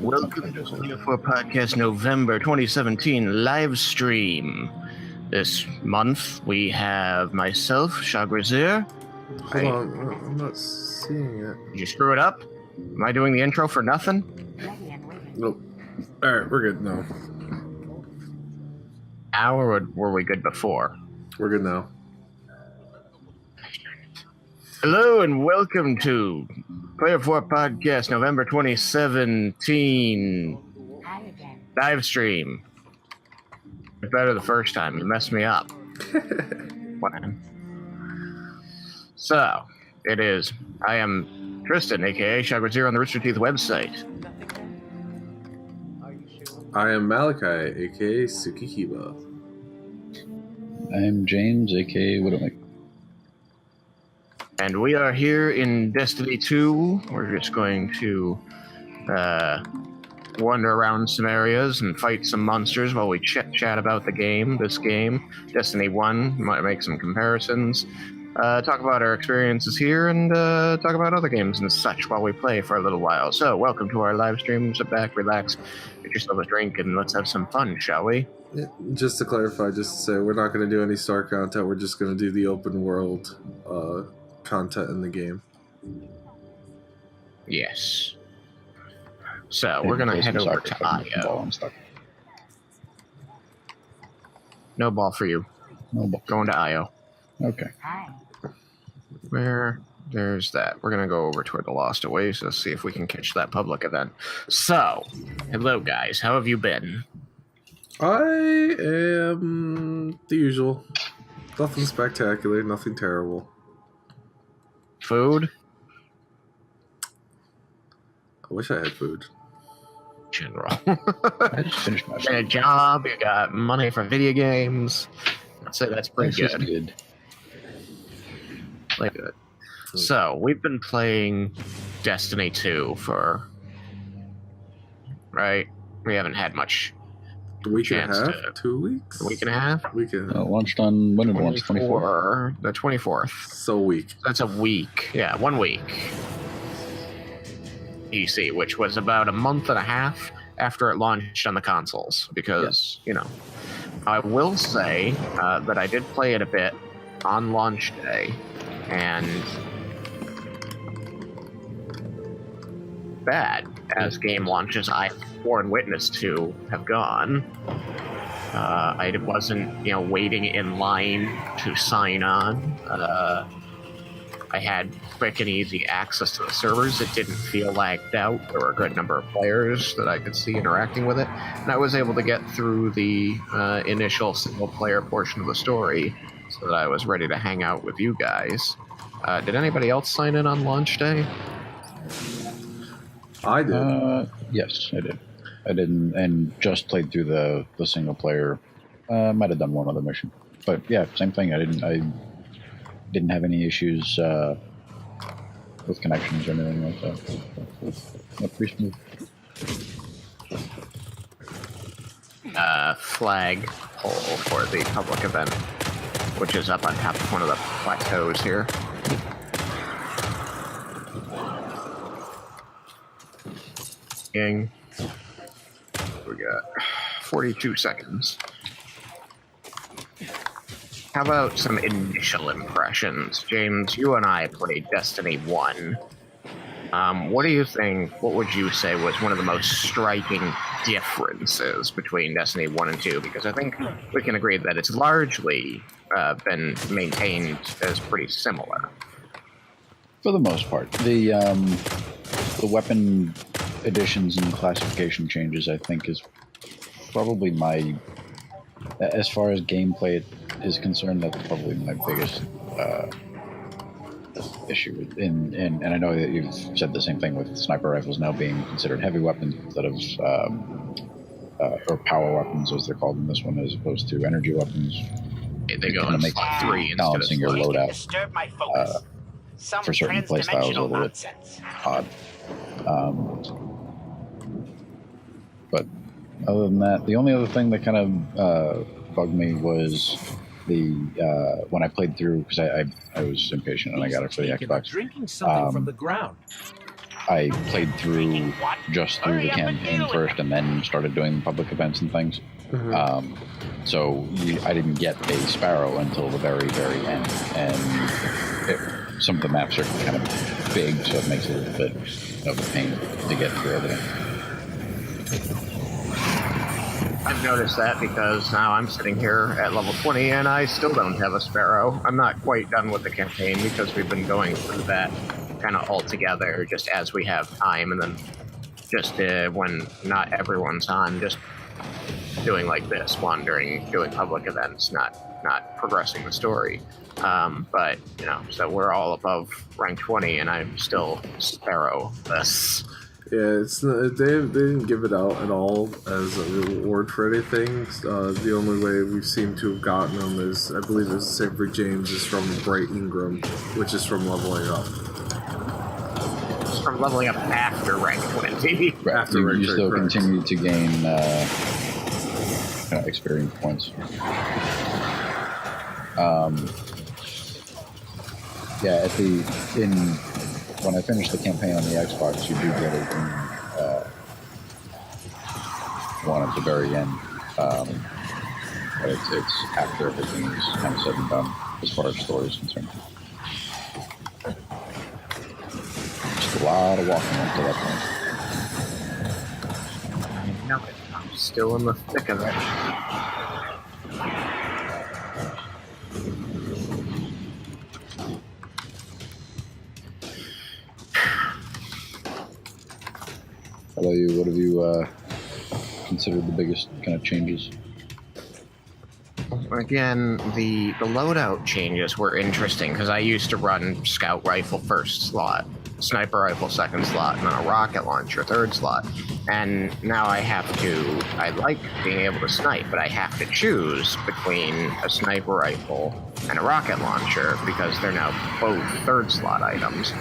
Welcome to for Podcast November 2017 live stream. This month we have myself, Chagrazir. Hold on, I'm not seeing it. Did you screw it up? Am I doing the intro for nothing? Nope. Alright, we're good now. Or were we good before? We're good now. Hello and welcome to Player 4 Podcast November 2017 live stream. Better the first time. You messed me up. So, it is. I am Tristan, aka Chagrazir on the Rooster Teeth website. I am Malachi, aka Tsukikiba. I am James, aka Widowmaker. And we are here in Destiny 2. We're just going to wander around some areas and fight some monsters while we chat about the game, this game. Destiny 1, might make some comparisons. Talk about our experiences here and talk about other games and such while we play for a little while. So, welcome to our live stream. Sit back, relax, get yourself a drink, and let's have some fun, shall we? Yeah, just to clarify, just to say, we're not going to do any Star content. We're just going to do the open world content in the game. Yes. So, we're going to head over to Io. No ball for you. No ball. Going to Io. Okay. There's that. We're going to go over toward the Lost Oasis, see if we can catch that public event. So, hello guys, how have you been? I am the usual. Nothing spectacular, nothing terrible. Food? I wish I had food. General. I just finished my You got a job, you got money for video games. I'd say that's pretty good. Like good. So, we've been playing Destiny 2 for... Right? We haven't had much A week chance and a half? to... 2 weeks? A week and a half? Week and a half. Launched on, when did it launch? 24? The 24th. So weak. That's a week. Yeah, 1 week. PC, which was about a month and a half after it launched on the consoles. Because, you know, I will say that I did play it a bit on launch day. And bad as game launches I've borne witness to have gone. I wasn't, waiting in line to sign on. I had quick and easy access to the servers. It didn't feel lagged out. There were a good number of players that I could see interacting with it. And I was able to get through the initial single-player portion of the story so that I was ready to hang out with you guys. Did anybody else sign in on launch day? I did. Yes, I did. I didn't, and just played through the single player. Might have done one other mission, but yeah, same thing. I didn't have any issues with connections or anything like that. So, pretty smooth. Flag pole for the public event, which is up on top of one of the plateaus here. Gang. We got 42 seconds. How about some initial impressions? James, you and I played Destiny 1. What do you think, what would you say was one of the most striking differences between Destiny 1 and 2? Because I think we can agree that it's largely been maintained as pretty similar. For the most part. The weapon additions and classification changes, I think, is probably my... As far as gameplay is concerned, that's probably my biggest issue. And I know that you've said the same thing with sniper rifles now being considered heavy weapons instead of or power weapons, as they're called in this one, as opposed to energy weapons. They go in 3 balancing your loadout for certain playstyles a little bit odd. But other than that, the only other thing that kind of bugged me was the when I played through, because I was impatient and I got it for the Xbox. Drinking something from the ground. I played through just through the campaign first, and then started doing public events and things. Mhm. So I didn't get a sparrow until the very, very end, and some of the maps are kind of big, so it makes it a little bit of a pain to get through everything. I've noticed that because now I'm sitting here at level 20 and I still don't have a sparrow. I'm not quite done with the campaign because we've been going through that kind of all together just as we have time, and then just when not everyone's on, just doing like this, wandering, doing public events, not progressing the story. But you know, so we're all above rank 20, and I'm still sparrow-less. Yeah, it's not, they didn't give it out at all as a reward for anything. The only way we seem to have gotten them is, I believe it's the same for James, is from Bright Ingram, which is from leveling up. It's from leveling up after rank 20. After you still continue to gain experience points. Yeah, when I finish the campaign on the Xbox, you do get it in one at the very end. But it's after everything is kind of said and done as far as story is concerned. Just a lot of walking up to that point. No, I'm still in the thick of it. How about you? What have you considered the biggest kind of changes? Again, the loadout changes were interesting because I used to run scout rifle first slot, sniper rifle second slot, and then a rocket launcher third slot. And now I like being able to snipe, but I have to choose between a sniper rifle and a rocket launcher because they're now both third slot items.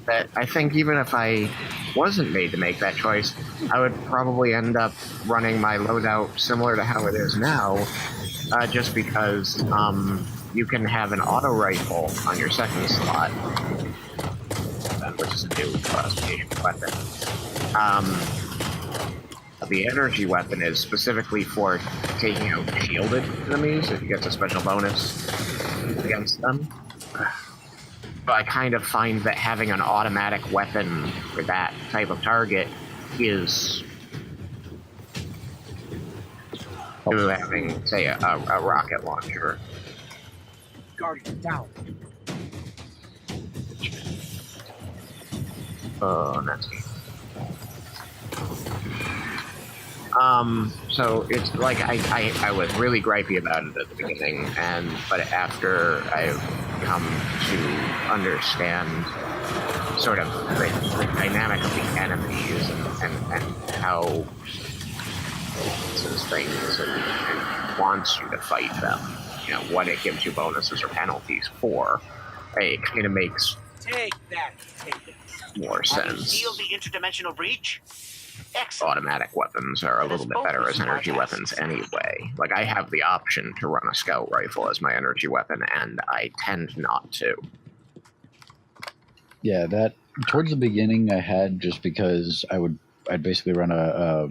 That I think even if I wasn't made to make that choice, I would probably end up running my loadout similar to how it is now, just because you can have an auto rifle on your second slot, which is a new classification weapon. The energy weapon is specifically for taking out shielded enemies. It gets a special bonus against them. But I kind of find that having an automatic weapon for that type of target is to having, say, a rocket launcher. Guardian down. Oh, that's so it's like I was really gripey about it at the beginning, but after I've come to understand sort of the dynamic of the enemies and how these things and wants you to fight them, you know, what it gives you bonuses or penalties for, it kind of makes Take that. Take it. more sense. Seal the interdimensional breach. Excellent. Automatic weapons are a little bit better as energy weapons anyway. Like, I have the option to run a scout rifle as my energy weapon, and I tend not to. Yeah, that towards the beginning I had, just because I'd basically run a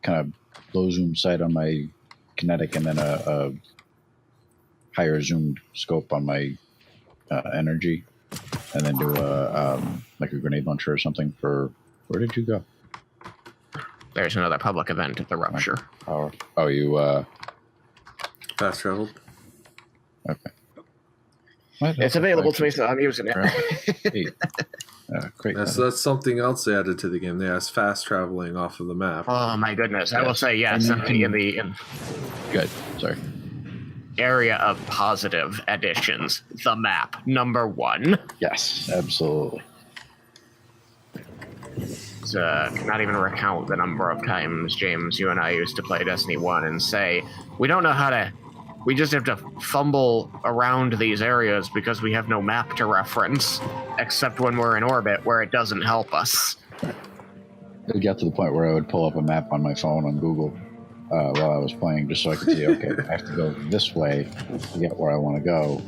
kind of low zoom sight on my kinetic, and then a higher zoomed scope on my energy, and then do like a grenade launcher or something for. Where did you go? There's another public event at the Rupture. Oh, you Fast traveled. Okay. It's available to me, so I'm using it. Great. That's something else they added to the game. They asked fast traveling off of the map. Oh my goodness! I will say yes. And In the Good. Sorry. area of positive additions, the map #1. Yes, absolutely. Cannot even recount the number of times, James, you and I used to play Destiny 1 and say, we don't know how to... We just have to fumble around these areas because we have no map to reference, except when we're in orbit, where it doesn't help us. It got to the point where I would pull up a map on my phone on Google while I was playing, just so I could see, okay, I have to go this way to get where I want to go.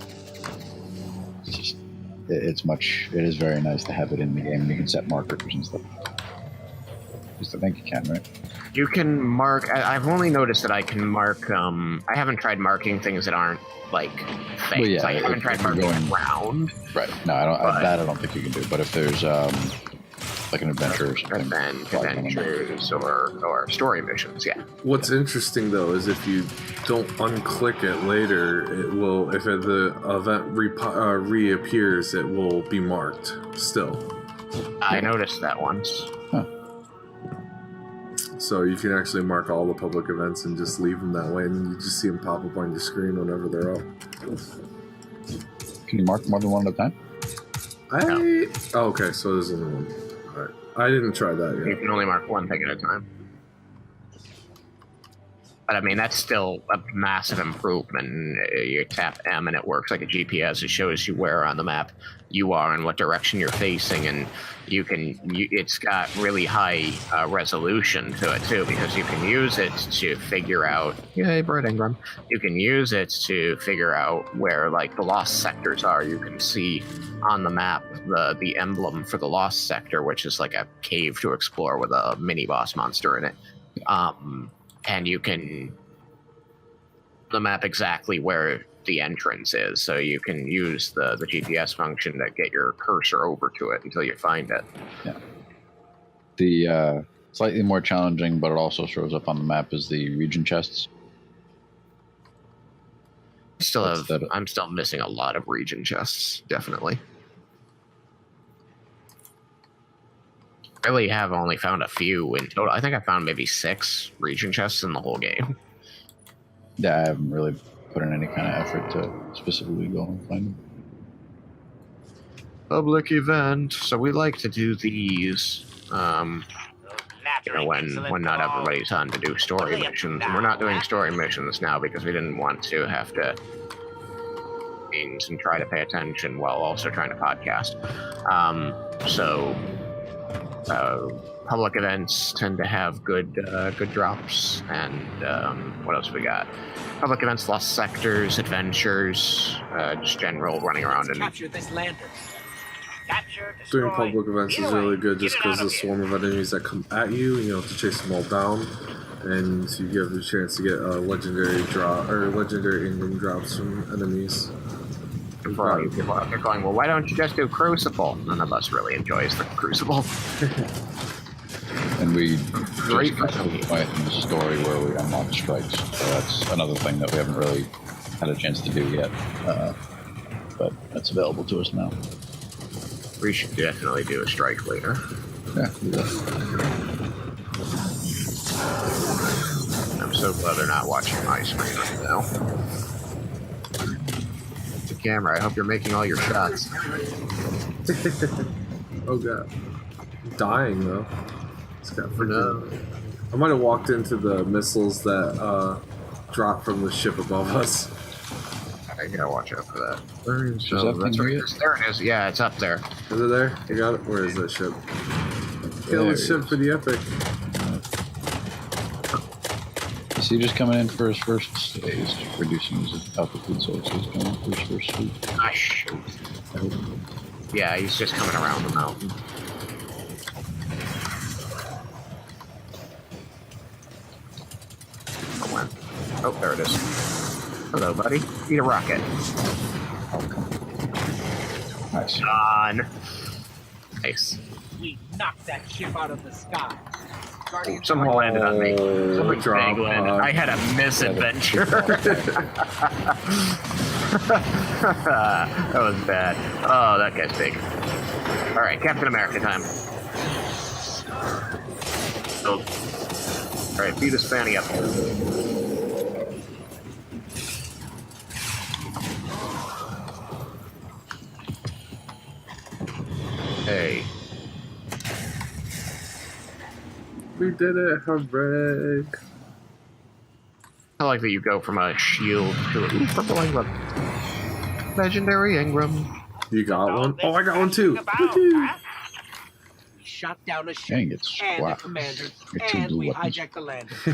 It's just it is very nice to have it in the game. You can set markers and stuff. At least I think you can, right? You can mark. I've only noticed that I can mark. I haven't tried marking things that aren't like things. Well, yeah, I haven't tried marking around. Right. No, I don't. But, that I don't think you can do. But if there's like an adventure or something, adventures or story missions, yeah. What's interesting though is if you don't unclick it later, it will. If the event reappears, it will be marked still. I noticed that once. Huh. So you can actually mark all the public events and just leave them that way, and you just see them pop up on your screen whenever they're up. Can you mark more than one at a time? Oh, okay, so there's only one. All right. I didn't try that You yet. can only mark one thing at a time. But I mean, that's still a massive improvement. You tap M and it works like a GPS. It shows you where on the map you are and what direction you're facing, and it's got really high resolution to it too, because you can use it to figure out. Yay, Brett Ingram! You can use it to figure out where like the lost sectors are. You can see on the map the emblem for the lost sector, which is like a cave to explore with a mini boss monster in it. And you can the map exactly where the entrance is, so you can use the GPS function to get your cursor over to it until you find it. Yeah. The slightly more challenging, but it also shows up on the map, is the region chests. I'm still missing a lot of region chests, definitely. I really have only found a few in total. I think I found maybe 6 region chests in the whole game. Yeah, I haven't really put in any kind of effort to specifically go and find them. Public event. So we like to do these, when not everybody's on to do story missions. And we're not doing story missions now because we didn't want to have to and try to pay attention while also trying to podcast. Public events tend to have good drops, and what else we got? Public events, lost sectors, adventures, just general running around and Capture this lander. Capture, Doing destroy. public events is really good just because the swarm of enemies that come at you, you have to chase them all down, and you give the chance to get legendary drop or legendary Ingram drops from enemies. for all you people out there going, well, why don't you just do Crucible? None of us really enjoys the Crucible. And we Great just got to the point in the story where we unlock strikes. So that's another thing that we haven't really had a chance to do yet. But that's available to us now. We should definitely do a strike later. Yeah, do that. I'm so glad they're not watching my screen right now. The camera, I hope you're making all your shots. Oh god. I'm dying though. It's got freaking... No. I might have walked into the missiles that dropped from the ship above us. I gotta watch out for that. Where is that that's thing right. here? There it is. Yeah, it's up there. Is it there? You got it? Where is that ship? Kill the ship for the epic. Is he just coming in for his first stage, reducing his altitude, so he's coming in for his first swoop? Ah, shoot. I hope. Yeah, he's just coming around the mountain. Oh, there it is. Hello, buddy. Eat a rocket. Nice. On. Nice. We knocked that ship out of the sky. Guardians Someone landed on me. Somebody drop landed. pod. I had a misadventure. That was bad. Oh, that guy's big. All right, Captain America time. So, all right, beat this fanny up. Hey. We did it, hooray! I like that you go from a shield to a purple Ingram. Legendary Ingram. You got one? Oh, I got one too! About, Woohoo. huh? shot down a ship Dang, it's and the squat. commanders, You're too and blue we weapons. hijacked the lander. Me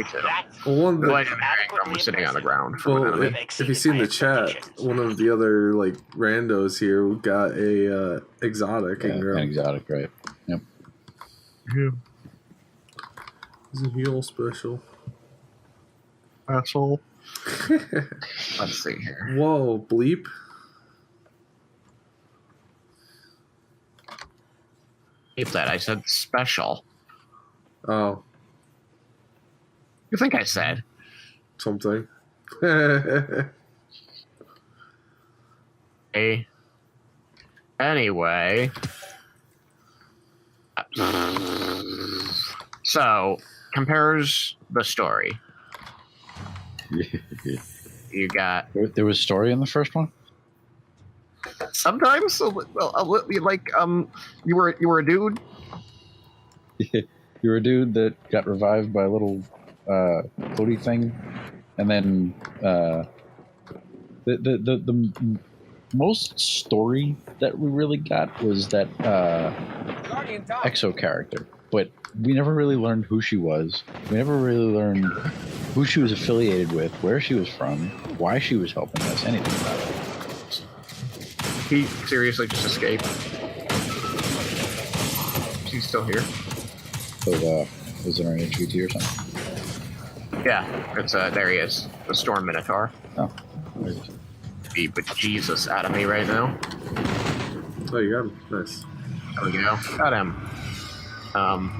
too. That's Well, one The thing, legendary Ingram was sitting on the ground from an well, enemy. if you see in the chat, one of the other like randos here got a exotic Yeah, Ingram. an exotic, right? Yep. It's a heal special. Asshole. Let's see here. Whoa, bleep. Keep that. I said special. Oh, You think I said? something. Hey. Anyway. So, compares the story. You got There was story in the first one. sometimes like you were a dude. You were a dude that got revived by a little floaty thing, and then the most story that we really got was that Guardian Tom. Exo character, but we never really learned who she was. We never really learned who she was affiliated with, where she was from, why she was helping us, anything about it. He seriously just escaped. She's still here. So, is it an HVT or something? Yeah, it's there he is, the Storm Minotaur. Oh, The bejesus out of me right now. Oh, you got him. Nice. There we go. Got him.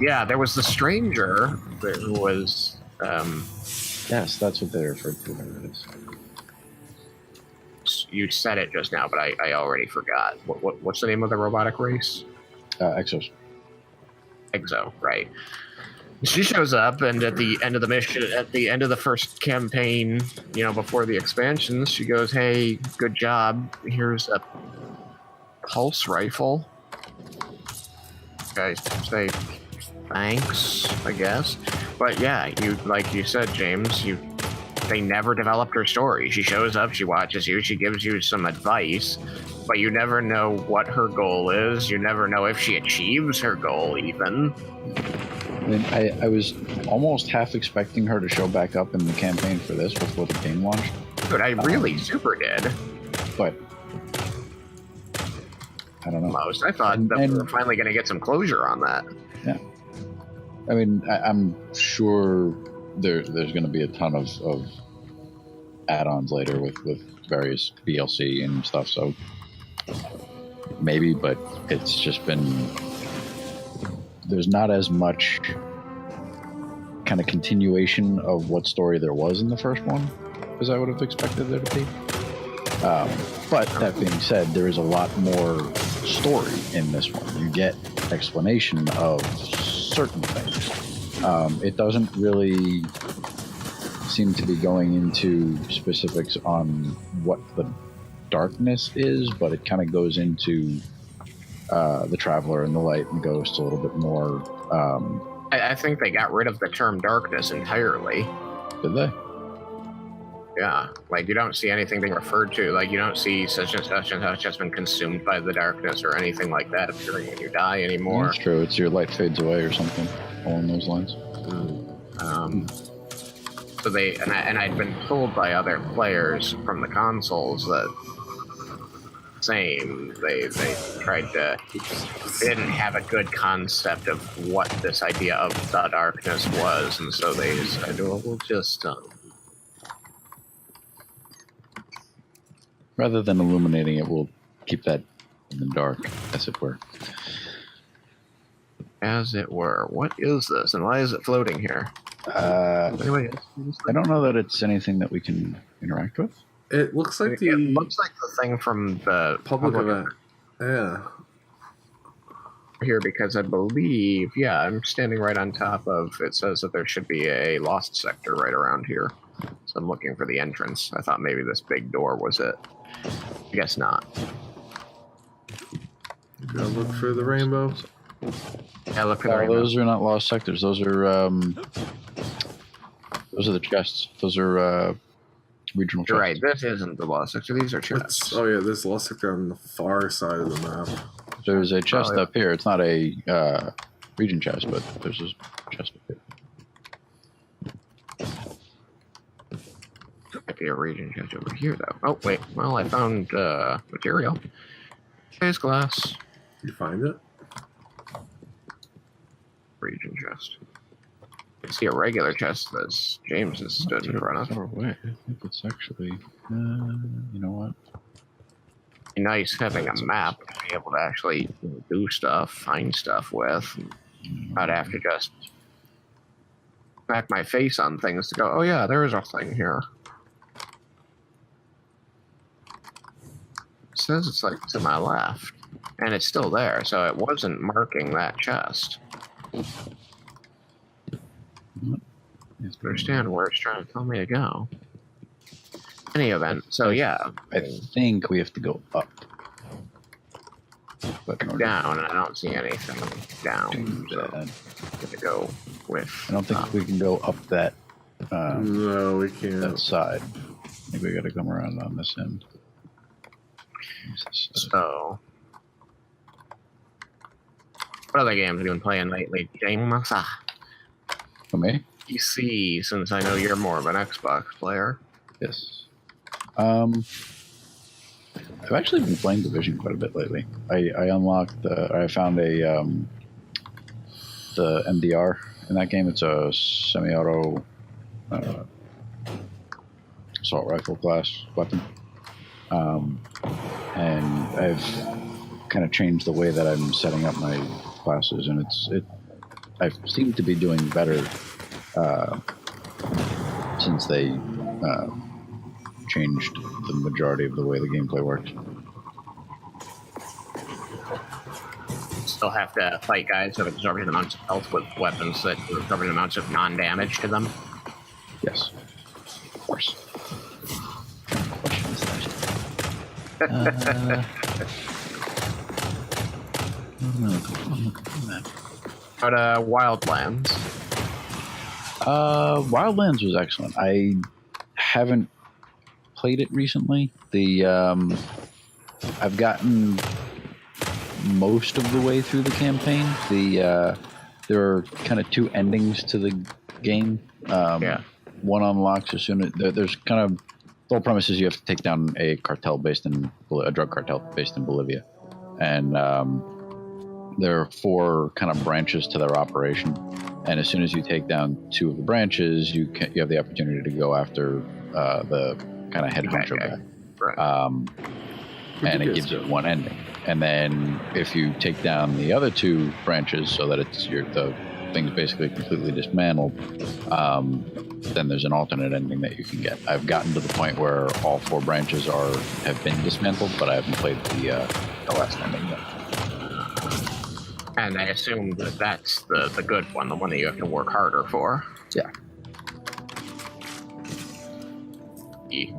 Yeah, there was the stranger who was. yes, that's what they referred to. There it is. You said it just now, but I already forgot. What's the name of the robotic race? Exos. Exo, right? She shows up, and at the end of the mission, at the end of the first campaign, before the expansions, she goes, "Hey, good job. Here's a pulse rifle." Guys say thanks, I guess. But yeah, like you said, James, they never developed her story. She shows up, she watches you, she gives you some advice, but you never know what her goal is. You never know if she achieves her goal, even. I mean, I was almost half expecting her to show back up in the campaign for this before the game launched. Dude, I really super did. But I don't know. Most. I thought that we were finally going to get some closure on that. Yeah. I mean, I'm sure there's going to be a ton of add-ons later with various DLC and stuff. So maybe, but it's just been there's not as much kind of continuation of what story there was in the first one as I would have expected there to be. But that being said, there is a lot more story in this one. You get explanation of certain things. It doesn't really seem to be going into specifics on what the darkness is, but it kind of goes into the Traveler and the Light and Ghost a little bit more. I think they got rid of the term darkness entirely. Did they? Yeah, like you don't see anything being referred to. Like you don't see such and such has been consumed by the darkness or anything like that appearing when you die anymore. That's true. It's your light fades away or something along those lines. So they and I'd been told by other players from the consoles that same they tried to they didn't have a good concept of what this idea of the darkness was, and so they said, well, we'll just Rather than illuminating it, we'll keep that in the dark, as it were. as it were. What is this, and why is it floating here? Anyway, I don't know that it's anything that we can interact with. It looks like It looks like the thing from the public event. Yeah. here, because I believe, yeah, I'm standing right on top of, it says that there should be a lost sector right around here. So I'm looking for the entrance. I thought maybe this big door was it. I guess not. Gotta look for the rainbow. Yeah, look for the Those are not lost sectors. Those are the chests. Those are regional chests. You're right, this isn't the lost sector. These are chests. Oh yeah, there's lost sector on the far side of the map. There's a chest up here. It's not a region chest, but there's a chest up here. Might be a region chest over here, though. Oh, wait. Well, I found material. Phase glass. You find it? Region chest. I see a regular chest that James has stood in front of. Far away. I think it's actually. You know what? Be nice having a map to be able to actually do stuff, find stuff with. I'd have to just smack my face on things to go, oh yeah, there is a thing here. It says it's like to my left, and it's still there, so it wasn't marking that chest. Understand where it's trying to tell me to go. Any event, so yeah. I think we have to go up. But in order Down, and I don't see anything down. to So that, I'm gonna go with. I don't think we can go up that No, we can't. that side. I think we got to come around on this end. So, what other games have you been playing lately, James? For me? PC, since I know you're more of an Xbox player. Yes. I've actually been playing Division quite a bit lately. I unlocked I found a the MDR in that game. It's a semi-auto assault rifle class weapon, and I've kind of changed the way that I'm setting up my classes, and I seem to be doing better since they changed the majority of the way the gameplay works. Still have to fight guys who have exorbitant amounts of health with weapons that do exorbitant amounts of non-damage to them. Yes, of course. Question is that? But Wildlands. Wildlands was excellent. I haven't played it recently. I've gotten most of the way through the campaign. There are kind of two endings to the game. Yeah. One unlocks as soon as there's kind of the whole premise is you have to take down a cartel based in a drug cartel based in Bolivia, and there are 4 kind of branches to their operation. And as soon as you take down 2 of the branches, you have the opportunity to go after the kind of head hunter guy. Right. And it gives you one ending. And then if you take down the other 2 branches so that the thing's basically completely dismantled, then there's an alternate ending that you can get. I've gotten to the point where all 4 branches have been dismantled, but I haven't played the last ending yet. And I assume that that's the good one, the one that you have to work harder for. Yeah.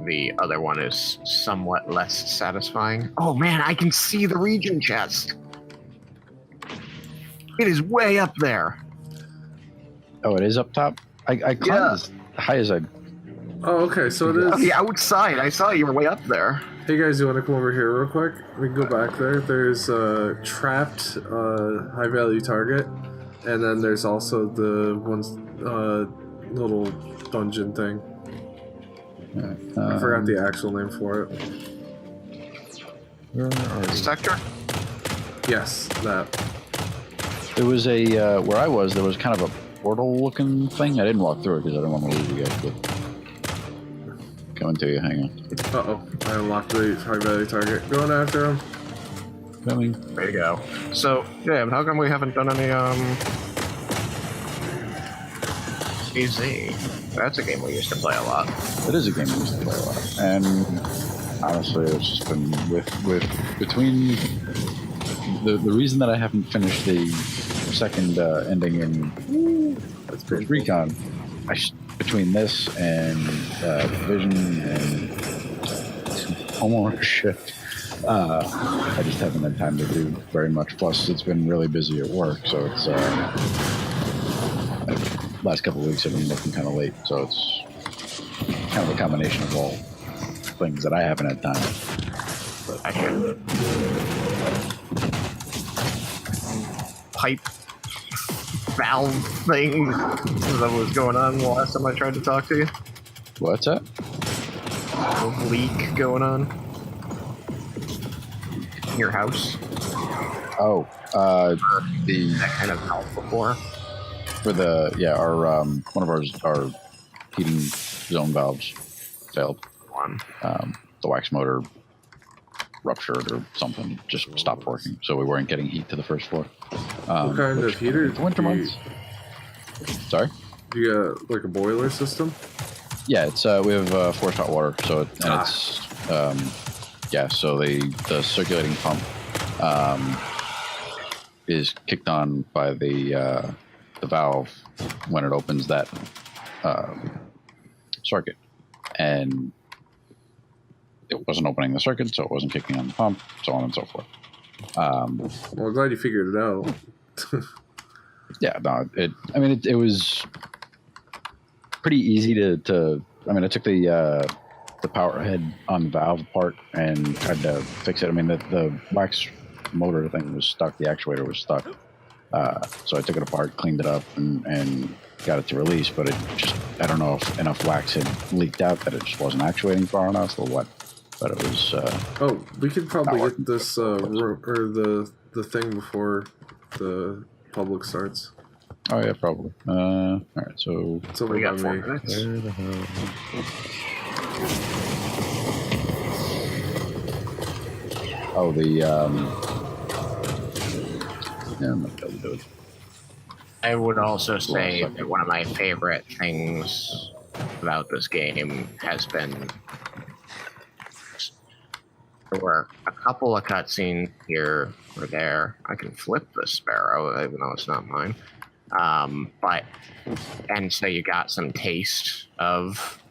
The other one is somewhat less satisfying. Oh man, I can see the region chest. It is way up there. Oh, it is up top? I climbed as high as I... Oh, okay, so it On is. the outside, I saw you were way up there. Hey guys, you want to come over here real quick? We can go back there. There's a trapped high value target, and then there's also the little dungeon thing. I forgot the actual name for it. Where are you? Sector? Yes, that. There was a... where I was, there was kind of a portal-looking thing. I didn't walk through it because I didn't want to leave you guys, but... Coming to you, hang on. Uh-oh, I unlocked the high value target. Going after him. Coming. There you go. So, yeah, how come we haven't done any, CZ? That's a game we used to play a lot. It is a game we used to play a lot. And honestly, it's just been between the reason that I haven't finished the second ending in Ghost Recon, between this and Division and homeownership, I just haven't had time to do very much. Plus, it's been really busy at work, so it's last couple of weeks have been looking kind of late. So it's kind of a combination of all things that I haven't had time. But I should. pipe valve thing that was going on the last time I tried to talk to you? What's that? A leak going on in your house? Oh, That kind of helped before. for the our one of our heating zone valves failed. One. The wax motor ruptured or something, just stopped working, so we weren't getting heat to the first floor. What kind of heater? Winter months. Sorry. Do you got like a boiler system? Yeah, it's we have forced hot water, so it's so the circulating pump is kicked on by the valve when it opens that circuit, and it wasn't opening the circuit, so it wasn't kicking on the pump, so on and so forth. Well, I'm glad you figured it out. Yeah, no, it was pretty easy to I took the power head on the valve apart and tried to fix it. The wax motor thing was stuck, the actuator was stuck. So I took it apart, cleaned it up, and got it to release, but it just, I don't know if enough wax had leaked out that it just wasn't actuating far enough or what, but it was... oh, we could probably get this, or the thing before the public starts. Oh, yeah, probably. All right, so... So We got 4 minutes. Where the hell... Oh, I would also say that one of my favorite things about this game has been there were a couple of cutscenes here or there. I can flip the sparrow, even though it's not mine. And so you got some taste of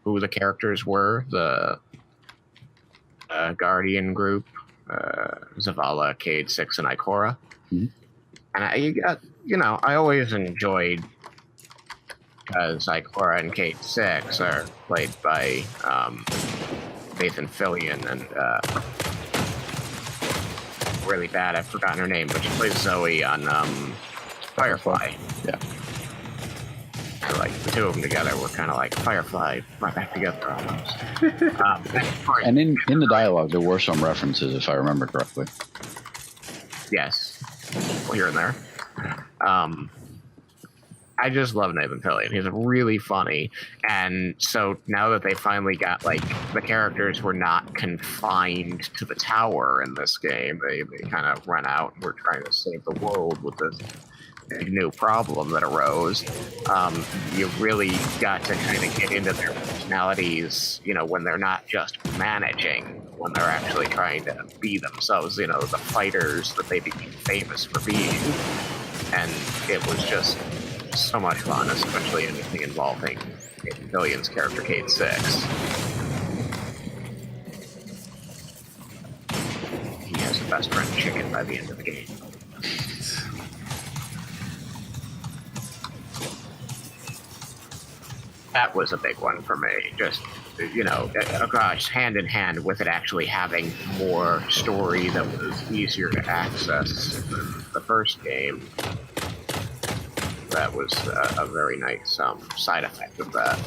who the characters were, the Guardian group, Zavala, Cade, Six, and Ikora. Mm-hmm. And I always enjoyed, because Ikora and Cade 6 are played by Nathan Fillion, and really bad, I've forgotten her name, but she plays Zoe on Firefly. Yeah. I like the two of them together were kind of like Firefly right back together almost. And in the dialogue, there were some references, if I remember correctly. Yes, well, here and there. I just love Nathan Fillion. He's really funny, and so now that they finally got the characters were not confined to the tower in this game, they kind of run out and were trying to save the world with this big new problem that arose. You really got to kind of get into their personalities, when they're not just managing, when they're actually trying to be themselves, the fighters that they became famous for being. And it was just so much fun, especially anything involving Fillion's character, Cade 6. He has a best friend chicken by the end of the game. That was a big one for me. Just, hand in hand with it actually having more story that was easier to access than the first game. That was a very nice side effect of that.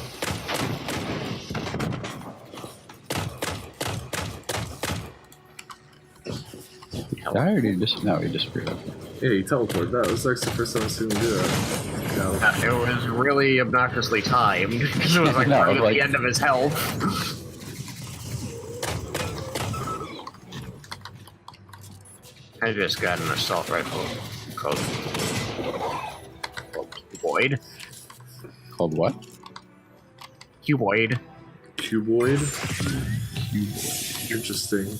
Died or did he just... No, he disappeared. Yeah, he teleported. That was like the first time I've seen him do that. It was really obnoxiously timed, because it was right at the end of his health. I just got an assault rifle called Cuboid. Called what? Cuboid. Cuboid? Interesting.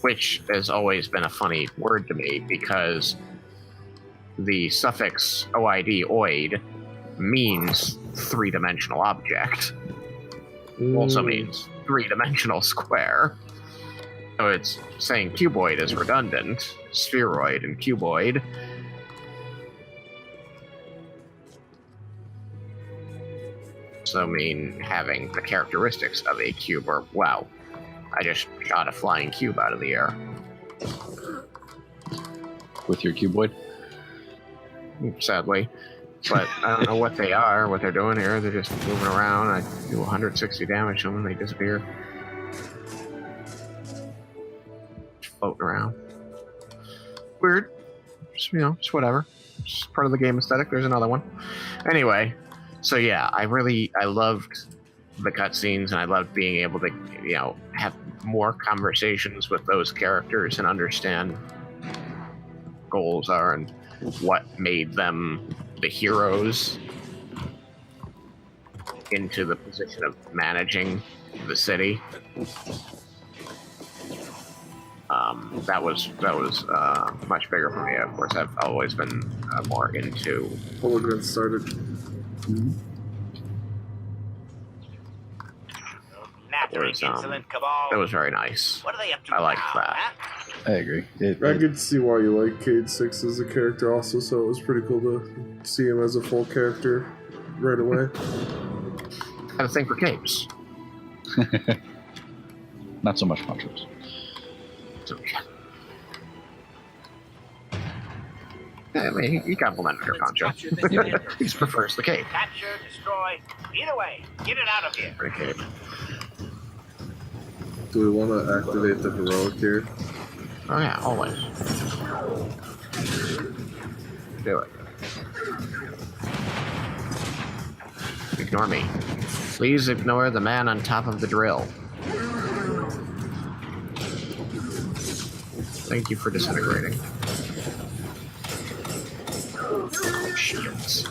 Which has always been a funny word to me, because the suffix OID, oid, means three-dimensional object. Also means three-dimensional square. So it's saying cuboid is redundant. Spheroid and cuboid. So mean having the characteristics of a cube, or wow, I just shot a flying cube out of the air. With your cuboid? sadly. But I don't know what they are, what they're doing here. They're just moving around. I do 160 damage to them, they disappear. Just floating around. Weird. Just, just whatever. It's part of the game aesthetic. There's another one. Anyway, so yeah, I loved the cutscenes, and I loved being able to, have more conversations with those characters and understand goals are and what made them the heroes into the position of managing the city. That was much bigger for me. Of course, I've always been more into. Hologram started. That was very nice. What are they up to I liked now, that. huh? I agree. I could see why you like Cade 6 as a character also, so it was pretty cool to see him as a full character right away. I have a thing for capes. Not so much ponchos. Yeah, I mean, he complimented her poncho. He just prefers the cape. Capture, destroy. Either way, get it out of here. For the cape. Do we want to activate the heroic here? Oh yeah, always. Do it. Ignore me. Please ignore the man on top of the drill. Thank you for disintegrating. Oh, shields.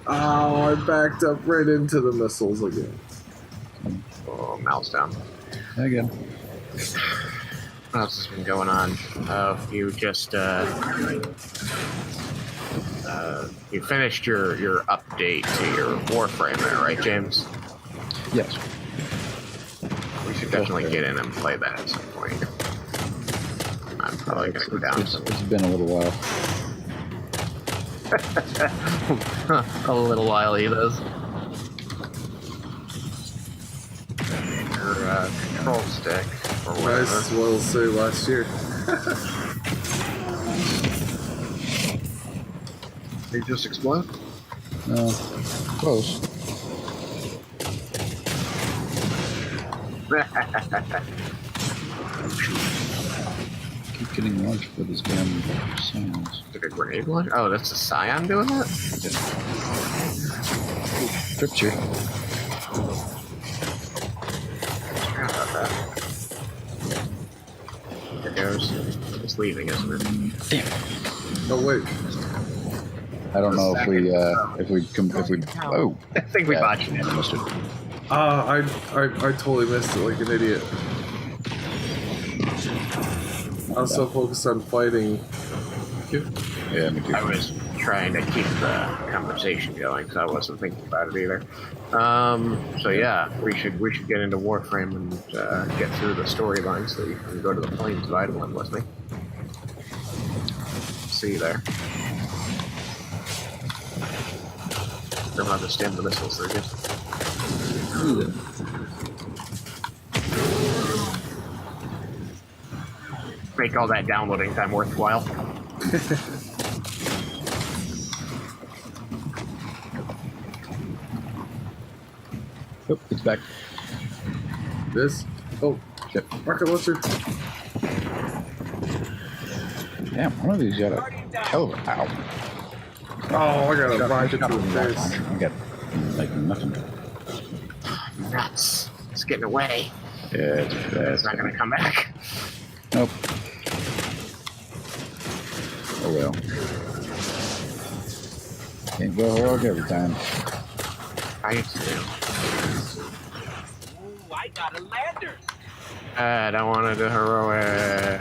Oh, I backed up right into the missiles again. Oh, mouse down. Again. What else has been going on? You just you finished your update to your Warframe there, right, James? Yes. We should definitely get in and play that at some point. I'm probably gonna go down. It's been a little while. A little while, he does. Your control stick or whatever. Nice, well, say last year. They just explode? Close. Keep getting launched for this damn sounds. Like a grenade launch? Oh, that's a Scion doing that? Tripped you. Forgot about that. There it goes. It's leaving, isn't it? Damn. Oh, wait. I don't know if we oh, I think we botched it. I missed it. I totally missed it like an idiot. I was so focused on fighting. Yeah, me too. I was trying to keep the conversation going, so I wasn't thinking about it either. So yeah, we should get into Warframe and get through the storyline so you can go to the Plains of Eidolon with me. See you there. Don't understand the missiles, they're good. Make all that downloading time worthwhile. Oh, it's back. This? Oh, Shit. rocket launcher. Damn, one of these got a hell of a ow. Oh, I got a rocket Shot to from the the face. I got like nothing. Nuts. It's getting away. Yeah, It's not gonna come back. Nope. Oh well. Can't go heroic every time. I used to do. Ooh, I got a lander. I don't want to do heroic.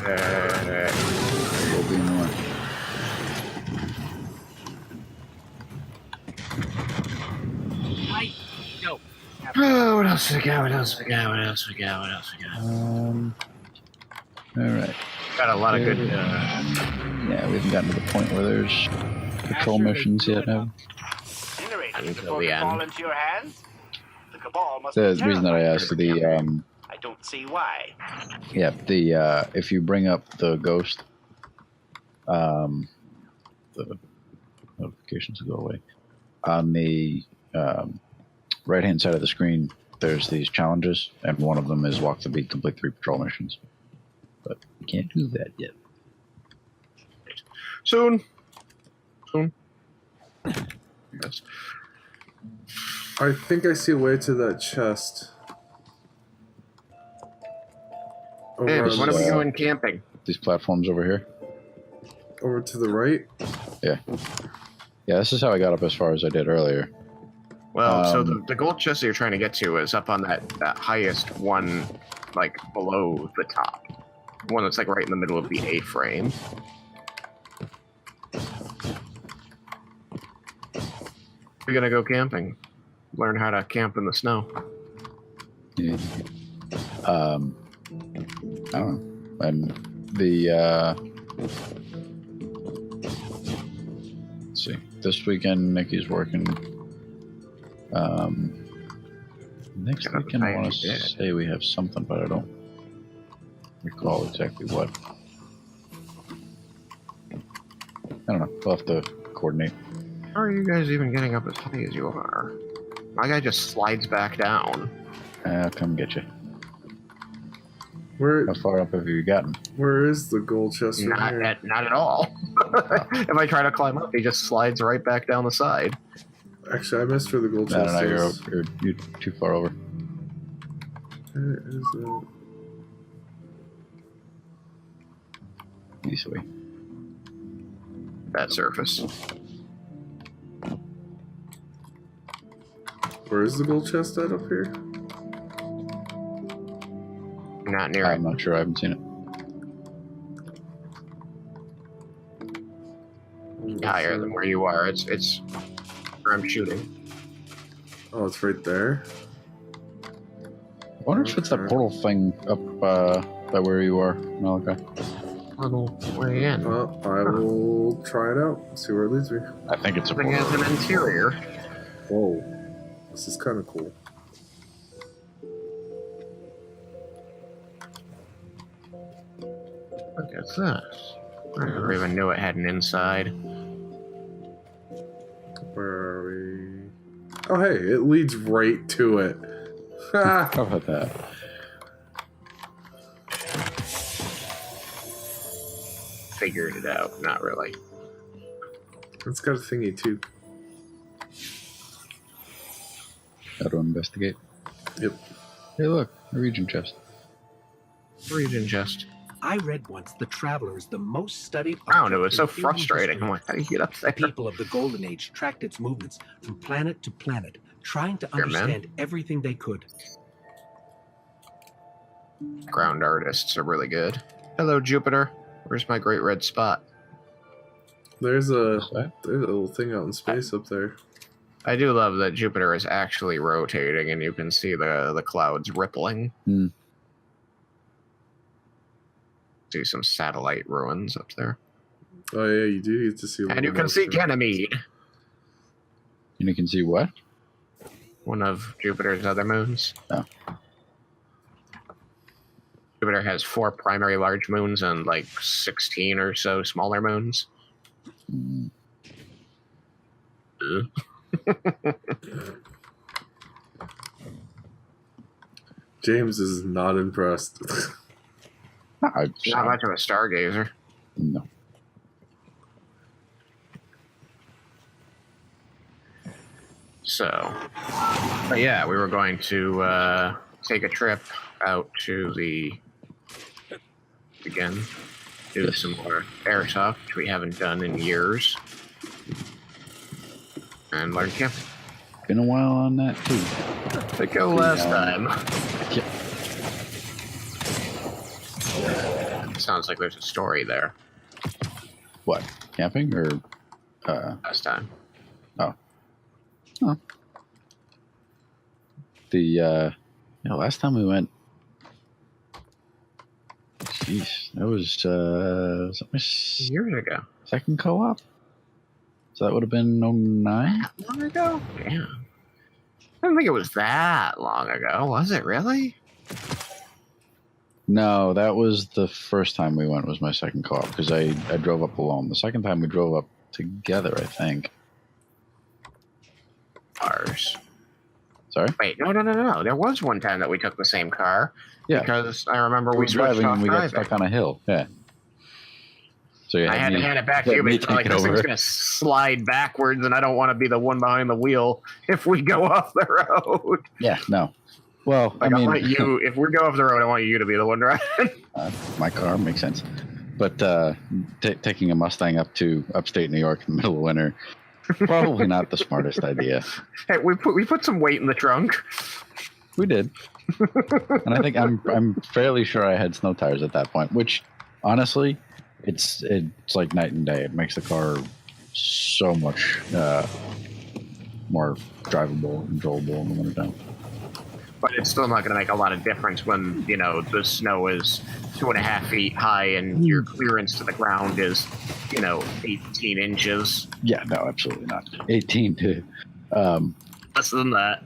Will be more. No. Oh, what else we got? What else we got? What else we got? What else we got? All right. Got a lot of good. Yeah, we haven't gotten to the point where there's patrol missions yet. No. Incinerated Until before the they fall end. into your hands. The Cabal must The be reason that I asked, terrified. I don't see why. Yeah, the if you bring up the ghost, the notifications will go away. On the right-hand side of the screen, there's these challenges, and one of them is walk the beat, complete 3 patrol missions. But you can't do that yet. Soon. Yes. I think I see a way to that chest. Hey, Over, what are we uh, doing camping? These platforms over here. over to the right. Yeah, this is how I got up as far as I did earlier. Well, so the gold chest that you're trying to get to is up on that highest one, like below the top. One that's like right in the middle of the A-frame. We're gonna go camping. Learn how to camp in the snow. Yeah. I don't know. And the let's see. This weekend, Nikki's working. Next Yeah, weekend, I want I to did. say we have something, but I don't recall exactly what. I don't know. We'll have to coordinate. How are you guys even getting up as high as you are? My guy just slides back down. I'll come get you. Where How far up have you gotten? where is the gold chest from Not here? at all. If I try to climb up, he just slides right back down the side. Actually, I missed where the gold No, chest no, is. you're too far over. Where is it? Easily. That surface. Where is the gold chest at up here? Not near I'm it. not sure. I haven't seen it. Higher than where you are. It's where I'm shooting. Oh, it's right there. I wonder if it's that portal thing up by where you are, Malachi. Little way in. Well, I will try it out. See where it leads me. I think it's a Something has portal. an interior. Whoa, this is kind of cool. Look at this. I never even knew it had an inside. Where are we? Oh, hey, it leads right to it. Ha! How about that? Figured it out. Not really. It's got a thingy too. How to investigate. Yep. Hey, look, a region chest. Region chest. I read once the Traveler is the most studied. I don't know. It was so object in human frustrating. I'm history. like, how do you get up there? The people of the Golden Age tracked its movements from planet to planet, trying to Here, man. understand everything they could. Ground artists are really good. Hello, Jupiter. Where's my great red spot? There's a What's that? little thing out in space up there. I do love that Jupiter is actually rotating, and you can see the clouds rippling. Hmm. See some satellite ruins up there. Oh yeah, you do get to see. a And little you can see monster. Ganymede, And you can see what? one of Jupiter's other moons. Oh. Jupiter has 4 primary large moons and like 16 or so smaller moons. Hmm. Ugh. James is not impressed. Not much of a stargazer. No. So, but yeah, we were going to take a trip out to the, again, do some more airsoft, which we haven't done in years, and learn camping. Been a while on that too. To go last time. Yep. Sounds like there's a story there. What? Camping or? Last time. The last time we went. Jeez, that was my Years ago. second co-op. So that would have been 09? That long ago? Damn. I don't think it was that long ago, was it really? No, that was the first time we went. Was my second co-op because I drove up alone. The second time we drove up together, I think. Cars. Sorry. Wait, no. There was one time that we took the same car. Yeah. Because I remember we We're switched driving off and we got driving. stuck on a hill. Yeah. So you I had to hand it back to let you me because like take it this thing's over. gonna slide backwards, and I don't want to be the one behind the wheel if we go off the road. Yeah. No. Well, Like, I mean, want you. If we go off the road, I want you to be the one driving. my car makes sense. But taking a Mustang up to upstate New York in the middle of winter, probably not the smartest idea. Hey, we put some weight in the trunk. We did, and I think I'm fairly sure I had snow tires at that point. Which, honestly, it's like night and day. It makes the car so much more drivable and controllable in the wintertime. But it's still not going to make a lot of difference when, you know, the snow is 2.5 feet high and your clearance to the ground is, 18 inches. Yeah, no, absolutely not. 18 to Less than that.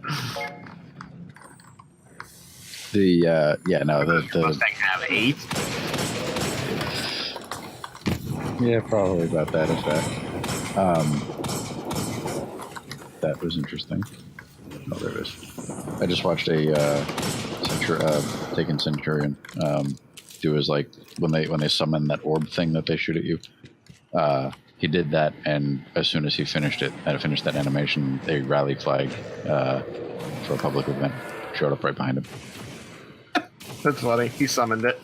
the Mustang have 8. yeah, probably about that is that. That was interesting. Oh, there it is. I just watched a Taken Centurion do his like when they summon that orb thing that they shoot at you. He did that, and as soon as he finished that animation, a rally flag for a public event showed up right behind him. That's funny. He summoned it.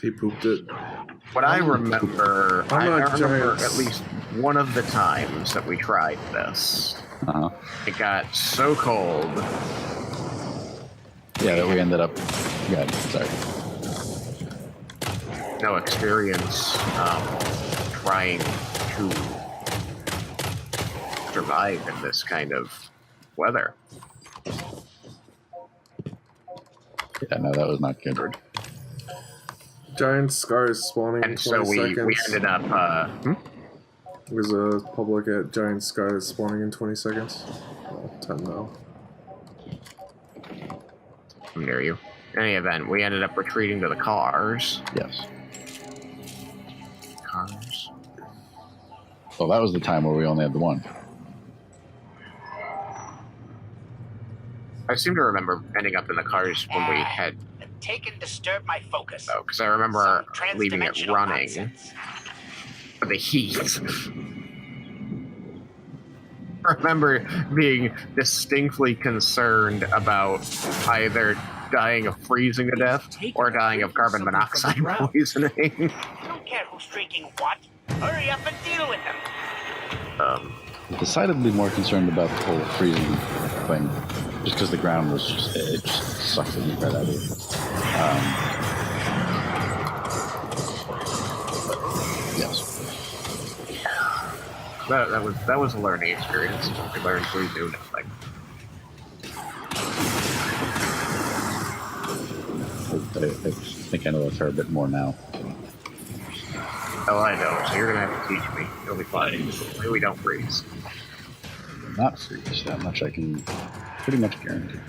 He pooped it. What I remember, I not remember giants. at least one of the times that we tried this. Uh-huh. It got so cold. Yeah, that we ended up. Yeah, sorry. No experience trying to survive in this kind of weather. Yeah, no, that was not good. Giant scars spawning in And 20 so we seconds. ended up. There's a public at giant scars spawning in 20 seconds. Well, 10 now. I'm near you. In any event, we ended up retreating to the cars. Yes. Cars. Well, that was the time where we only had the one. I seem to remember ending up in the cars when we had. The Taken disturbed my focus. Though, because I remember Some leaving it transdimensional running nonsense. for the heat. I remember being distinctly concerned about either dying of freezing to death or dying of carbon monoxide poisoning. I don't care who's drinking what. Hurry up and deal with them. Decidedly more concerned about the whole freezing thing, just because the ground was it just sucked the heat right out of it. Yes. That was a learning experience. We learned we do nothing. I think I know a fair bit more now. Oh, I know. So you're gonna have to teach me. It'll be fine. Maybe we don't freeze. Not freeze that much. I can pretty much guarantee.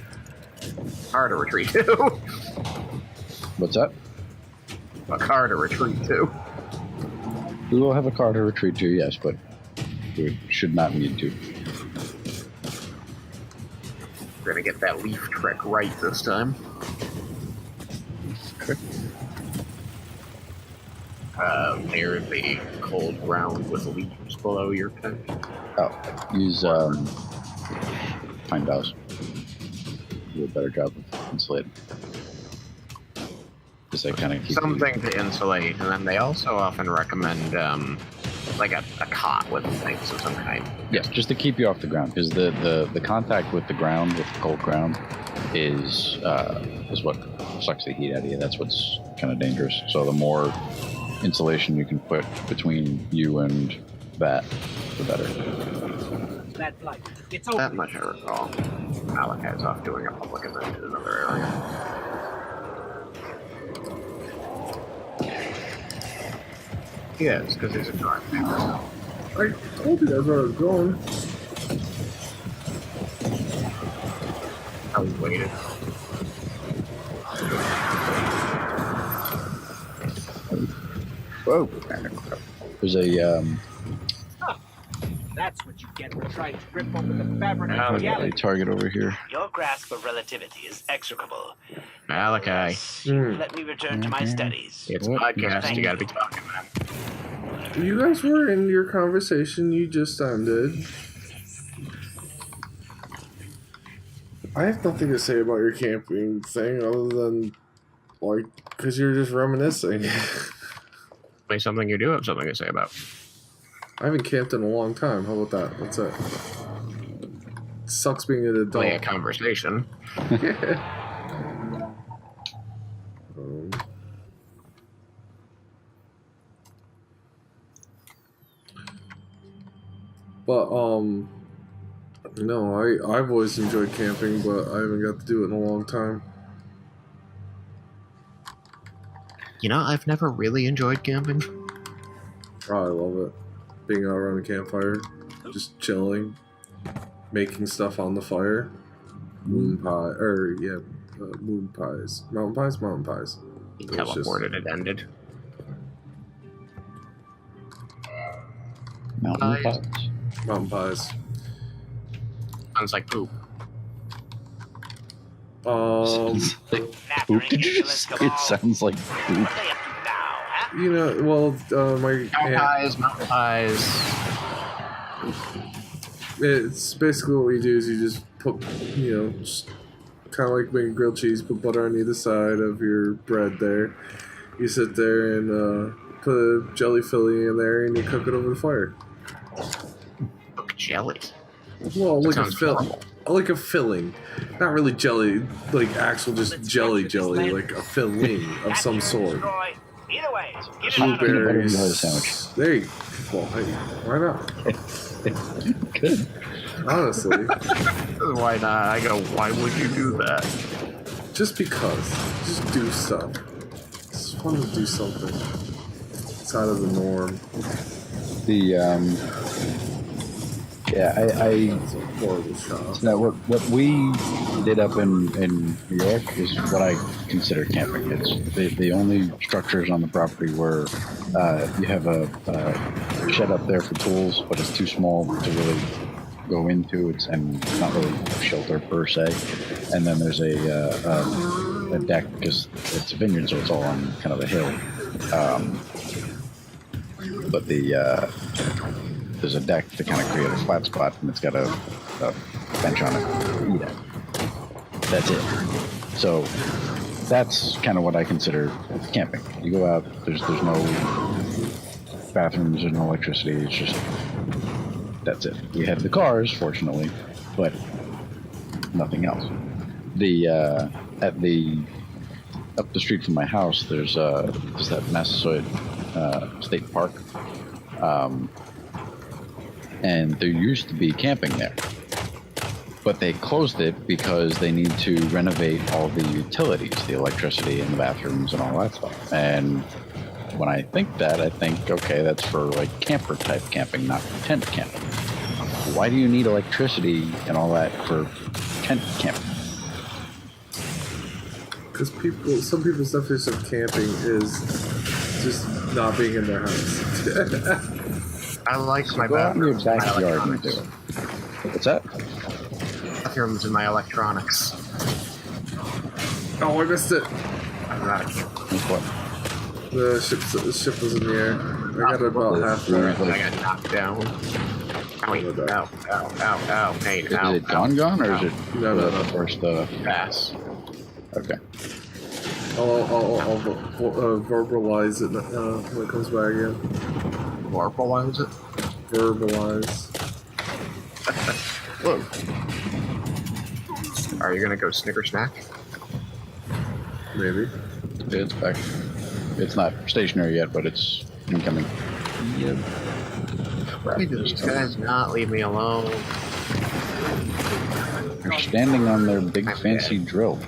Car to retreat to. What's that? A car to retreat to. We will have a car to retreat to, yes, but we should not need to. We're gonna get that leaf trick right this time. Okay. Near the cold ground with leaves below your tent. Oh, use pine boughs. Do a better job of insulating. Because they kind of keep Something to insulate, and then they also often recommend like a cot with things of some kind. Yes, just to keep you off the ground, because the contact with the ground, with the cold ground, is what sucks the heat out of you. That's what's kind of dangerous. So the more insulation you can put between you and that, the better. That flight. It's over. That much I recall. Malachi's off doing a public event in another area. Yes, because he's a dark man. I told you that's where I was going. I was waiting. Whoa. There's a That's what you get for trying to rip open the fabric of Malachi. a reality. target over here. Your grasp of relativity is execrable. Malachi. Let me return to my studies. It's a What? podcast. You gotta be talking, man. You guys were in your conversation you just ended. I have nothing to say about your camping thing other than, like, because you're just reminiscing. Say something you do have something to say about. I haven't camped in a long time. How about that? That's it. Sucks being an adult. Play a conversation. Um, but no, I've always enjoyed camping, but I haven't got to do it in a long time. You know, I've never really enjoyed camping. Oh, I love it. Being out around a campfire, just chilling, making stuff on the fire. Moon pie, moon pies. Mountain pies? Mountain pies. He Delicious. teleported, it ended. Mountain Pies. pies. Mountain pies. Sounds like poop. Poop? Did you just say it sounds like poop? What are they up to now, huh? You know, well, my Cow aunt, pies, mountain pies. it's basically what we do is you just put, just kind of like making grilled cheese, put butter on either side of your bread there. You sit there and put a jelly filling in there and you cook it over the fire. Cook jelly. Well, like a sounds horrible. like a filling. Not really jelly, like actual just jelly, like a filling of some sort. Destroy. Either way, get it Peanut out of butter Blueberries. and butter sandwich. There you well, hey, why not? Good. Honestly. Why not? I go, why would you do that? Just because. Just do stuff. It's fun to do something. It's out of the norm. It's a horrible shot. Now, what we did up in New York is what I consider camping. It's the only structures on the property where you have a shed up there for tools, but it's too small to really go into. It's not really shelter per se. And then there's a deck because it's a vineyard, so it's all on kind of a hill. But there's a deck to kind of create a flat spot, and it's got a bench on it to eat at. That's it. So that's kind of what I consider camping. You go out, there's no bathrooms, there's no electricity. It's just that's it. We have the cars, fortunately, but nothing else. Up the street from my house, there's that Massasoit State Park. And there used to be camping there, but they closed it because they need to renovate all the utilities, the electricity and the bathrooms and all that stuff. And when I think, okay, that's for like camper type camping, not tent camping. Why do you need electricity and all that for tent camping? Because some people's definition of camping is just not being in their house. I like my Go out in your bathrooms. My backyard and do it. electronics. What's that? Bathrooms and my electronics. Oh, I missed it. I'm not a camper. What? The ship was in the air. I got it about halfway. I got knocked down. Ow, ow, pain, Is ow, it gone, or is it No. first? pass. Okay. I'll verbalize it when it comes back again. Verbalize it? Verbalize. Whoa. Are you gonna go snicker snack? Maybe. It's back. It's not stationary yet, but it's incoming. Yep. Why do these guys not leave me alone? They're standing on their big fancy drill.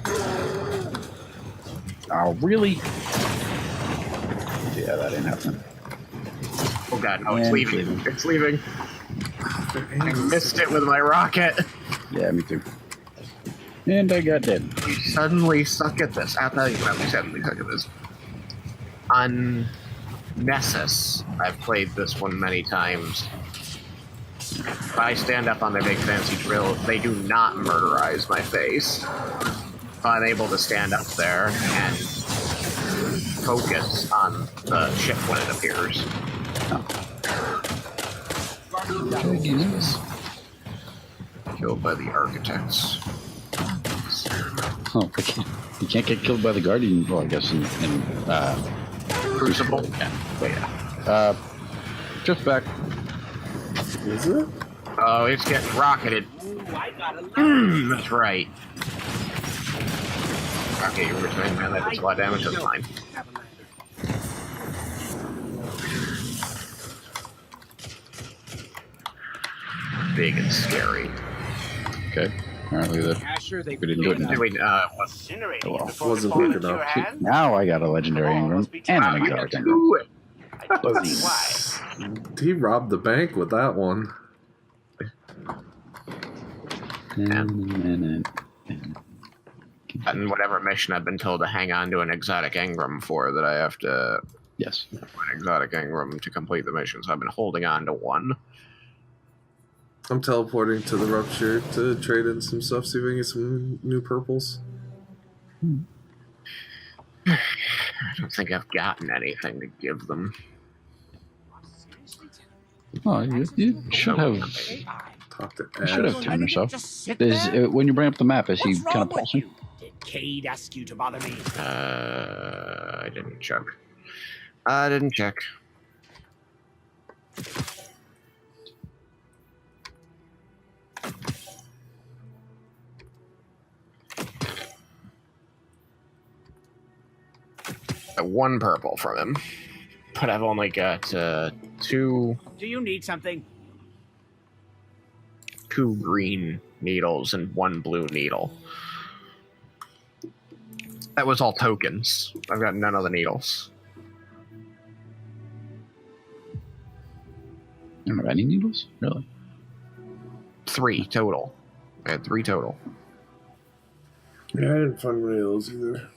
Oh, really? Yeah, that ain't happening. Oh god, no, it's And leaving. It's leaving. I missed it with my rocket. Yeah, me too. And I got dead. You suddenly suck at this. I thought you probably suddenly suck at this. Nessus. I've played this one many times. If I stand up on their big fancy drill, they do not murderize my face. If I'm able to stand up there and focus on the ship when it appears. Killed by the architects. Oh, you can't get killed by the Guardian. Well, I guess in Crucible? Yeah. But yeah. Just back. Is it? Oh, it's getting rocketed. Ooh, I got a That's right. Okay, you're returning, man. That does a lot of damage. That's fine. Big and scary. Okay. Apparently that Asher, they we didn't do it. Did we, Incinerating Oh, well. before Wasn't it falls quick into your enough. hand? Now I got a legendary Ingram and an exotic Ingram. do it. I don't see why. He robbed the bank with that one. And whatever mission I've been told to hang on to an exotic Ingram for, that I have to Yes. an exotic Ingram to complete the mission. So I've been holding on to one. I'm teleporting to the rupture to trade in some stuff, see if we can get some new purples. I don't think I've gotten anything to give them. Oh, you should have. Talk to You should have Ash. time yourself. Just sit Is there? when you bring up the map, is he What's kind wrong of with pulsing? you? Did Cade ask you to bother me? I didn't check. I didn't check. Got one purple from him, but I've only got two Do you need something? green needles and one blue needle. That was all tokens. I've got none of the needles. You don't have any needles? Really? 3 total. I had 3 total. Yeah, I didn't find any of those either.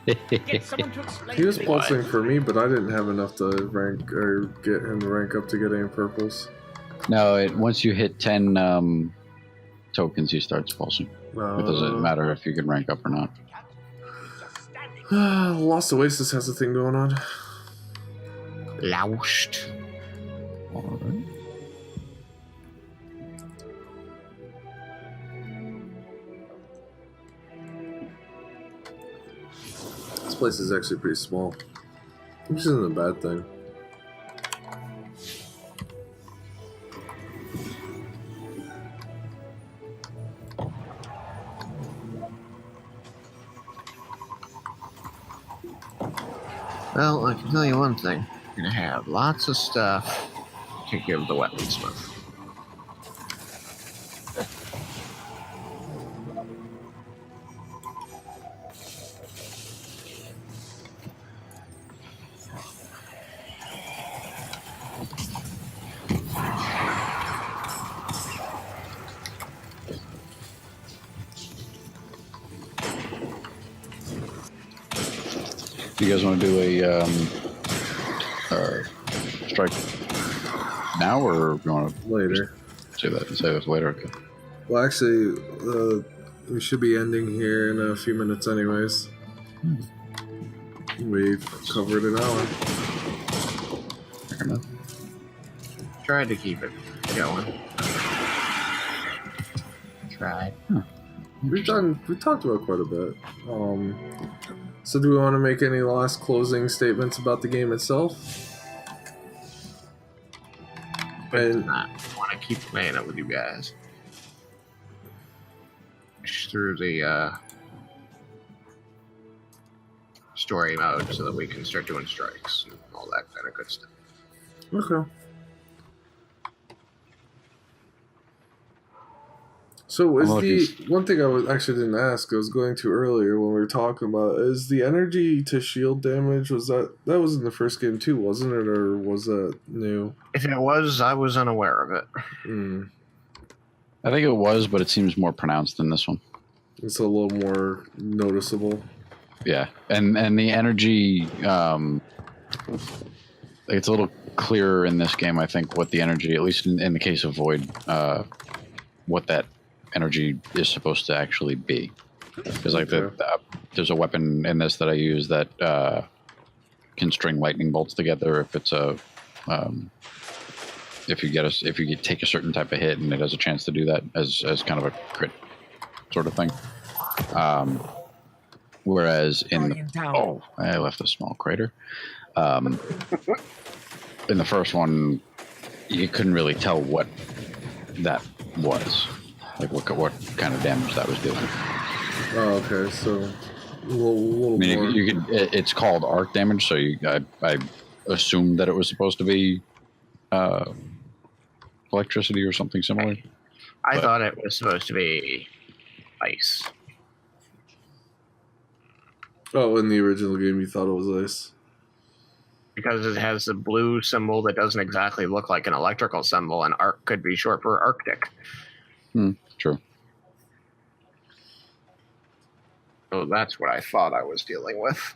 Get someone to explain He was to me. pulsing for me, but I didn't have enough to rank or get him to rank up to get any purples. No, once you hit 10 tokens, he starts pulsing. It doesn't matter if you can rank up or not. Lost Oasis has a thing going on. Loused. Alright. This place is actually pretty small, which isn't a bad thing. Well, I can tell you one thing. You're gonna have lots of stuff to give the weaponsmith. Do you guys want to do a strike now, or you want to Later. save it for later? Okay. Well, actually, we should be ending here in a few minutes, anyways. We've covered an hour. Fair enough. Tried to keep it going. Tried. We talked about quite a bit. So do we want to make any last closing statements about the game itself? And I want to keep playing it with you guys. Push through the story mode so that we can start doing strikes and all that kind of good stuff. okay. So is the one thing actually didn't ask, I was going to earlier when we were talking about, is the energy to shield damage, was that was in the first game too, wasn't it, or was that new? If it was, I was unaware of it. Hmm. I think it was, but it seems more pronounced than this one. It's a little more noticeable. Yeah, and the energy, it's a little clearer in this game, I think, what the energy, at least in the case of Void, what that energy is supposed to actually be. Because like there's a weapon in this that I use that can string lightning bolts together if it's a if you take a certain type of hit, and it has a chance to do that as kind of a crit sort of thing. Whereas I left a small crater. In the first one, you couldn't really tell what that was, like what kind of damage that was doing. Oh, okay. So a little I mean, more. you could. It's called arc damage, so I assumed that it was supposed to be electricity or something similar. I thought it was supposed to be ice. Oh, in the original game, you thought it was ice. Because it has a blue symbol that doesn't exactly look like an electrical symbol, and arc could be short for Arctic. True. So that's what I thought I was dealing with.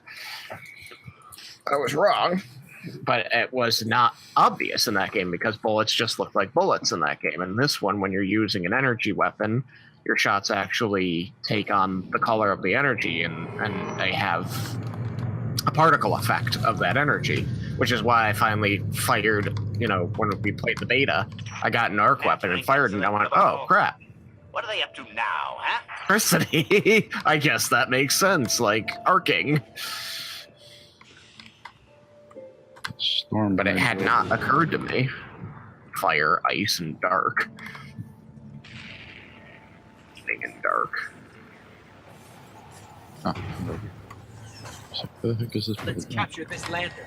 I was wrong. But it was not obvious in that game because bullets just look like bullets in that game. In this one, when you're using an energy weapon, your shots actually take on the color of the energy, and they have a particle effect of that energy, which is why I finally fired, when we played the beta, I got an arc weapon and fired it, and I went, oh, crap. What are they up to now, huh? Electricity. I guess that makes sense, like arcing. Storm, But it had not occurred to me. Fire, ice, and dark. Thing in dark. Oh, what the heck is this? Let's capture this lander.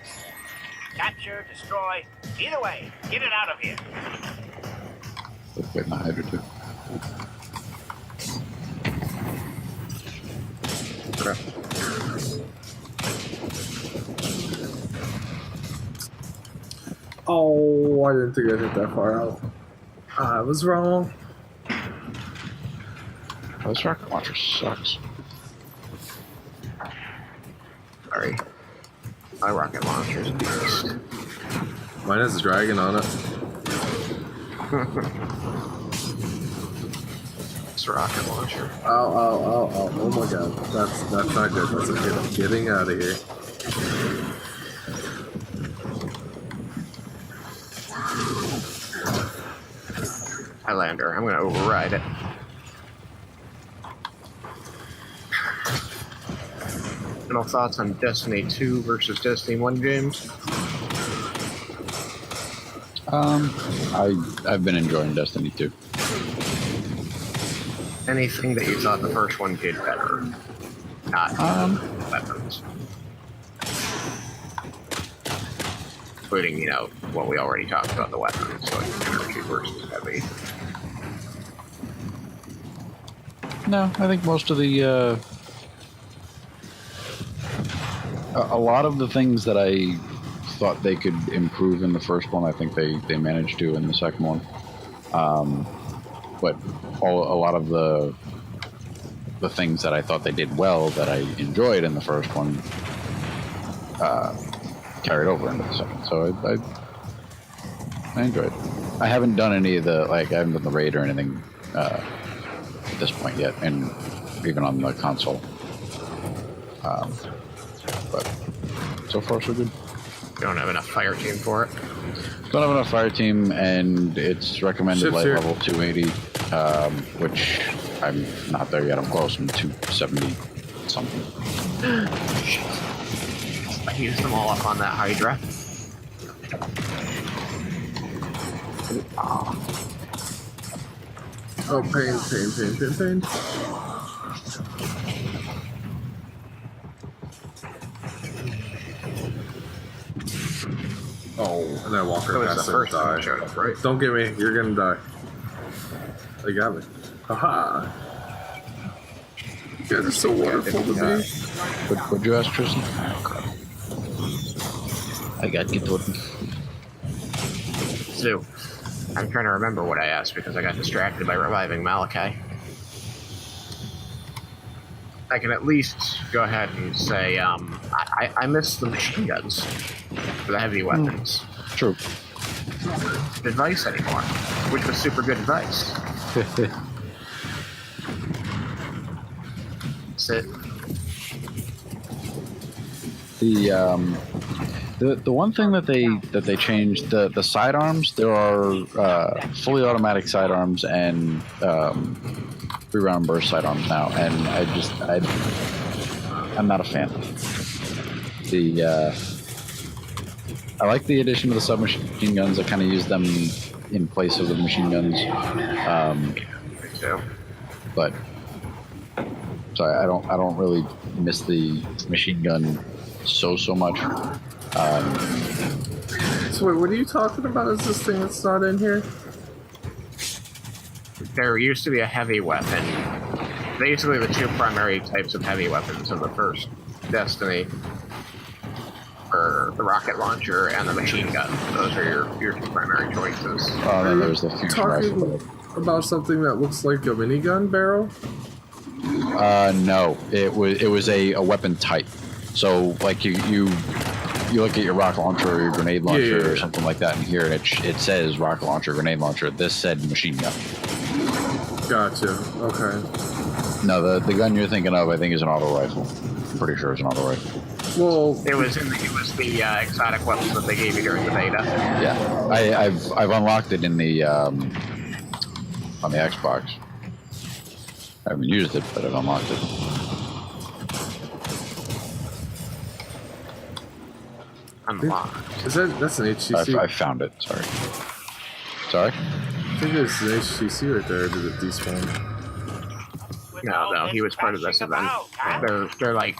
Capture, destroy. Either way, get it out of here. Wait, my Hydra too. Okay. Oh, I didn't think I hit that far out. I was wrong. Oh, this rocket launcher sucks. Sorry. My rocket launcher's a beast. Mine has a dragon on it. It's a rocket launcher. Ow. Oh my god. That's not good. That's okay. I'm getting out of here. Highlander. I'm going to override it. Final thoughts on Destiny 2 versus Destiny 1 games? I've been enjoying Destiny 2. Anything that you thought the first one did better? Not weapons. Including, what we already talked about, the weapons, so energy versus heavy. No, I think most of the a lot of the things that I thought they could improve in the first one, I think they managed to in the second one. But a lot of the things that I thought they did well that I enjoyed in the first one carried over into the second. So I enjoyed it. I haven't done any of I haven't done the raid or anything at this point yet, and even on the console. But so far so good. You don't have enough fire team for it? Don't have enough fire team, and it's recommended Ships light here. level 280, which I'm not there yet. I'm close. I'm 270 something. Shit. I used them all up on that Hydra. Oh, pain. Oh, and I walk That her was past the and first time die. it showed up, right? Don't get me. You're gonna die. They got me. Haha. You guys are so wonderful to me. What'd you ask, Tristan? I got get to it. So, I'm trying to remember what I asked because I got distracted by reviving Malachi. I can at least go ahead and say I miss the machine guns for the heavy weapons. True. Advice anymore, which was super good advice. That's it. The one thing that they changed, the sidearms, there are fully automatic sidearms and 3-round burst sidearms now, and I'm not a fan. I like the addition of the submachine guns. I kind of use them in place of the machine guns. But so I don't really miss the machine gun so much. So wait, what are you talking about? Is this thing that's not in here? There used to be a heavy weapon. Basically, the two primary types of heavy weapons in the first Destiny were the rocket launcher and the machine gun. Those are your two primary choices. Oh, then there's the fusion rifle. Talking about something that looks like a minigun barrel? No, it was a weapon type. So like you look at your rocket launcher or your grenade launcher or something like that in here, and it says rocket launcher, grenade launcher. This said machine gun. Gotcha. Okay. No, the gun you're thinking of, I think, is an auto rifle. I'm pretty sure it's an auto rifle. Well, it was the exotic weapons that they gave you during the beta. Yeah, I've unlocked it in the on the Xbox. I haven't used it, but I've unlocked it. Unlocked. That's an HTC? I found it. Sorry. I think there's an HTC right there. Did it despawn? No, he was part of this event. They're like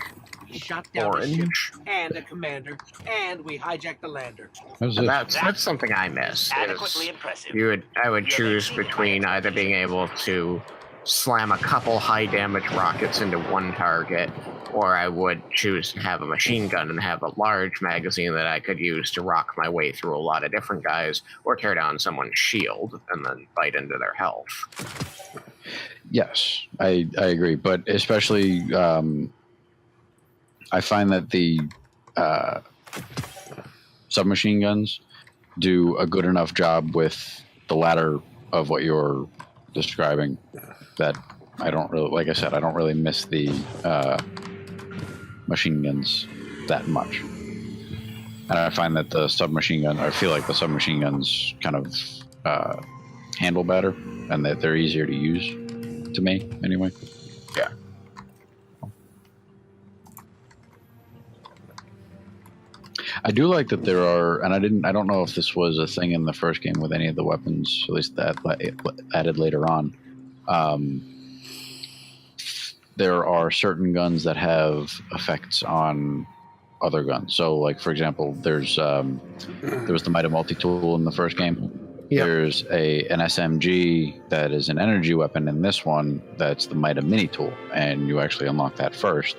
shot down a ship orange. and a commander, and we hijacked the lander. That's something I miss. Adequately impressive. I would choose between either being able to slam a couple high damage rockets into one target, or I would choose to have a machine gun and have a large magazine that I could use to rock my way through a lot of different guys, or tear down someone's shield and then bite into their health. Yes, I agree, but especially I find that the submachine guns do a good enough job with the latter of what you're describing that I don't really, like I said, I don't really miss the machine guns that much. And I find that the submachine gun, I feel like the submachine guns kind of handle better, and that they're easier to use, to me, anyway. Yeah. I do like that there are, and I don't know if this was a thing in the first game with any of the weapons, at least that added later on. There are certain guns that have effects on other guns. So, like, for example, there was the Mighty Multi-Tool in the first game. Yep. There's an SMG that is an energy weapon in this one that's the Mighty Mini-Tool, and you actually unlock that first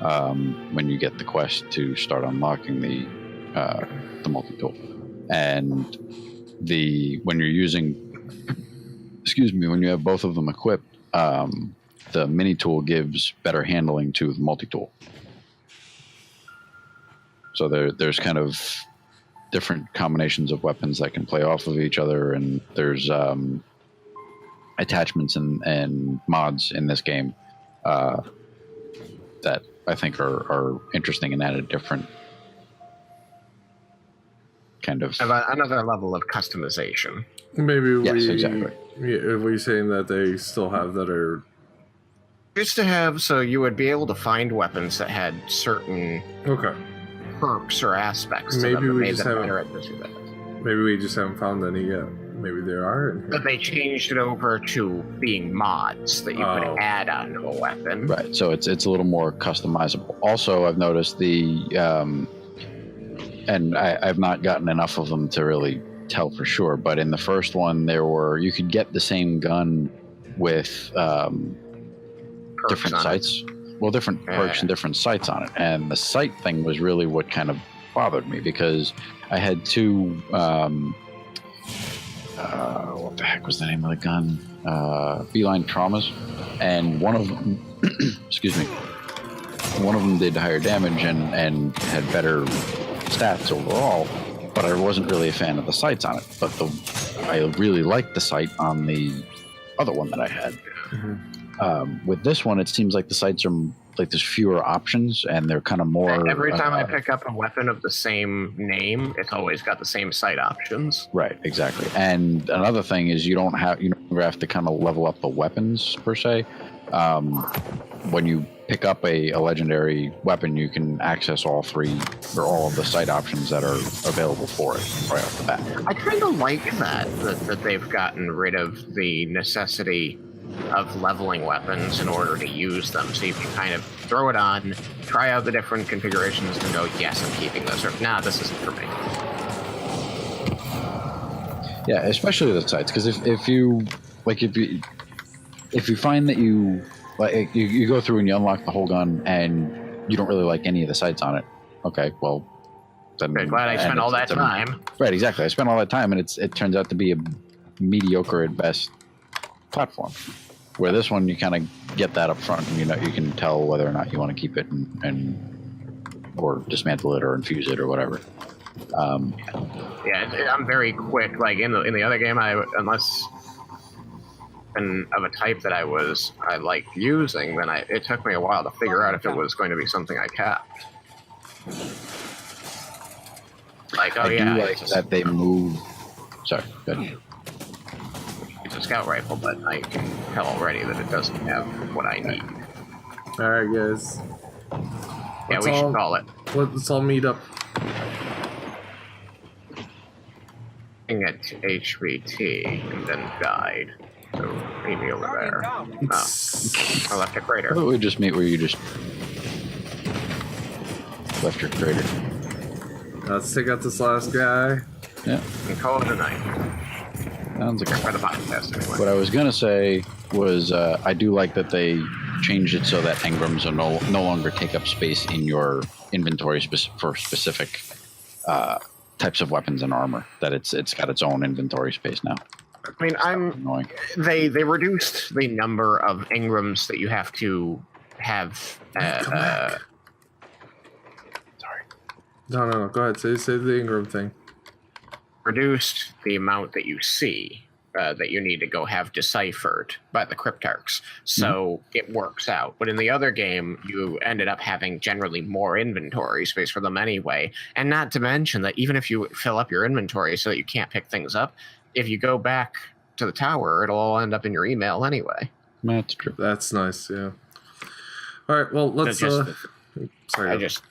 when you get the quest to start unlocking the multi-tool. And when you're using, when you have both of them equipped, the mini-tool gives better handling to the multi-tool. So there's kind of different combinations of weapons that can play off of each other, and there's attachments and mods in this game that I think are interesting and add a different kind of another level of customization. Maybe yes, exactly. Are we saying that they still have that are used to have, so you would be able to find weapons that had certain perks or aspects to them that made them better at this event. Maybe we just haven't found any yet. Maybe there are in here. But they changed it over to being mods that you could add onto a weapon. Right, so it's a little more customizable. Also, I've noticed and I've not gotten enough of them to really tell for sure, but in the first one you could get the same gun with different sights. Well, different perks and different sights on it. And the sight thing was really what kind of bothered me, because I had two what the heck was the name of the gun? Beeline Traumas, and one of them one of them did higher damage and had better stats overall, but I wasn't really a fan of the sights on it. But I really liked the sight on the other one that I had. With this one, it seems like the sights are like there's fewer options, and they're kind of more. Every time I pick up a weapon of the same name, it's always got the same sight options. Right, exactly. And another thing is you don't have to kind of level up the weapons per se. When you pick up a legendary weapon, you can access all three or all of the sight options that are available for it right off the bat. I kind of like that they've gotten rid of the necessity of leveling weapons in order to use them. So you can kind of throw it on, try out the different configurations, and go, yes, I'm keeping this, or nah, this isn't for me. Yeah, especially the sights, because if you find that you go through and you unlock the whole gun and you don't really like any of the sights on it, okay, well, then I'm glad I spent all that time. Right, exactly. I spent all that time, and it turns out to be a mediocre at best platform. Where this one, you kind of get that up front, and you can tell whether or not you want to keep it and or dismantle it or infuse it or whatever. Yeah, I'm very quick. Like in the other game, unless of a type that I liked using, then it took me a while to figure out if it was going to be something I kept. Like, I do like that they move. Sorry, go ahead. It's a scout rifle, but I can tell already that it doesn't have what I need. All right, guys. Yeah, we should call it. Let's all meet up. At HVT and then died. So meet me over there. Oh, I left a crater. How about we just meet where you just left your crater? Let's take out this last guy. Yeah. And call it a night. Sounds like for the podcast anyway. What I was gonna say was I do like that they changed it so that engrams are no longer take up space in your inventory for specific types of weapons and armor. That it's got its own inventory space now. I mean, they reduced the number of engrams that you have to have. Sorry. No. Go ahead. Say the Ingram thing. Reduced the amount that you see that you need to go have deciphered by the cryptarchs. So it works out. But in the other game, you ended up having generally more inventory space for them anyway. And not to mention that even if you fill up your inventory so that you can't pick things up, if you go back to the tower, it'll all end up in your email anyway. That's true. That's nice, yeah. All right, well, let's... sorry.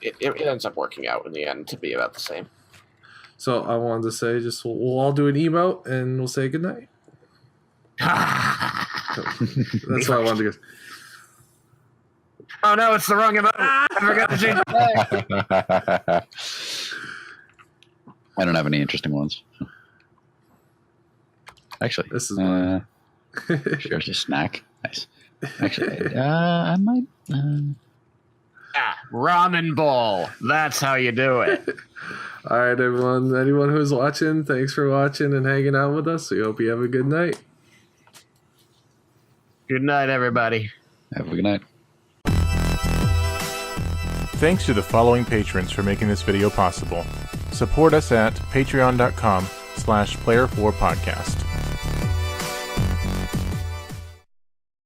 It ends up working out in the end to be about the same. So I wanted to say, we'll all do an emote and we'll say goodnight. That's what I wanted to go. Oh no, it's the wrong emote. I forgot to change it. I don't have any interesting ones. Actually, this is mine. There's a snack. Nice. Actually, I might. Ramen bowl. That's how you do it. All right, everyone. Anyone who's watching, thanks for watching and hanging out with us. We hope you have a good night. Good night, everybody. Have a good night. Thanks to the following patrons for making this video possible. Support us at patreon.com/player4podcast.